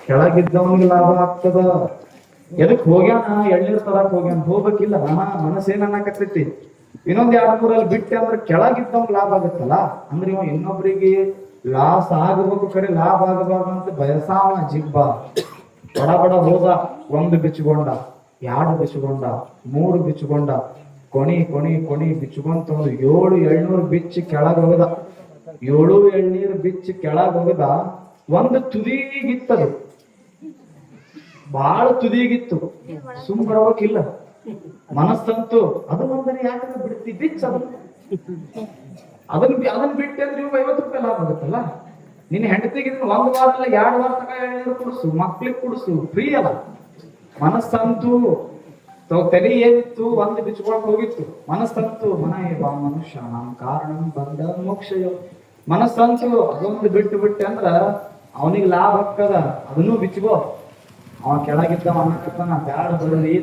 ಕೆಳಗಿದ್ದವನಿಗೆ ಲಾಭ ಆಗ್ತದ. ಎದಕ್ ಹೋಗ್ಯಾನ, ಎಳ್ನೀರ್ ತರಕ್ ಹೋಗ್ಯಾನ, ಹೋಗ್ಬೇಕಿಲ್ಲ ಮನಸ್ಸೇನ್ ಅನ್ನಕತ್ತೈತಿ, ಇನ್ನೊಂದ್ 2-3 ಬಿಟ್ಟೆ ಅಂದ್ರೆ ಕೆಳಗಿದ್ದವನ್ ಲಾಭ ಆಗತ್ತಲ್ಲ. ಅಂದ್ರೆ ಇವ ಇನ್ನೊಬ್ರಿಗೆ ಲಾಸ್ ಆಗಬೇಕು, ಕರೆ ಲಾಭ ಆಗಬಾರ್ದು ಅಂತ ಬಯಸಾವ ಜಿಬ್ಬ. ಬಡ ಬಡ ಹೋದ, 1 ಬಿಚ್ಕೊಂಡ, 2 ಬಿಚ್ಕೊಂಡ, 3 ಬಿಚ್ಕೊಂಡ, ಕೊಣಿ ಕೊಣಿ ಕೊಣಿ ಬಿಚ್ಕೊಂತ 7 ಎಳ್ನೀರು ಬಿಚ್ಚಿ ಕೆಳಗ್ ಹೋಗದ. 7 ಎಳ್ನೀರು ಬಿಚ್ಚಿ ಕೆಳಗ್ ಹೋಗದ. ಒಂದು ತುದಿಗಿತ್ತದು, ಬಾಳ ತುದಿಗಿತ್ತು, ಸುಮ್ ಬರಬೇಕಿಲ್ಲ ಮನಸ್ಸಂತೂ. ಅದು ಒಂದರೆ ಯಾಕಂದ್ರೆ ಬಿಡ್ತಿ ಬಿಚ್ಚ ಅದನ್ನ ಬಿಟ್ಟೆ ಅಂದ್ರೆ ಇವಾಗ 50 ರೂಪಾಯಿ ಲಾಭ ಆಗುತ್ತಲ್ಲ. ನಿನ್ನ ಹೆಂಡತಿಗೆ 1 ವಾರ ಅಲ್ಲ 2 ವಾರ ತನಕ ಎಳ್ನೀರು ಕುಡಿಸು, ಮಕ್ಳಿಗೆ ಕುಡಿಸು, ಫ್ರೀ ಅಲ್ಲ. ಮನಸ್ಸಂತೂ ತಲೆ ಏನಿತ್ತು, 1 ಬಿಚ್ಕೊಂಡು ಹೋಗಿತ್ತು. ಮನಸ್ಸಂತೂ ಬಾ ಮನುಷ್ಯ ನಮ್ಮ ಕಾರಣ ಬಂದ ಮೋಕ್ಷಯ. ಮನಸ್ಸಂತೂ ಅದೊಂದು ಬಿಟ್ಟು ಅಂದ್ರ ಅವನಿಗೆ ಲಾಭ ಆಗ್ತದ. ಅದನ್ನೂ ಬಿಚ್ಕೋ. ಅವ ಕೆಳಗಿದ್ದ ಅನ್ನಕತ್ತಾನ, ಬ್ಯಾಡ ಬರ್ರಿ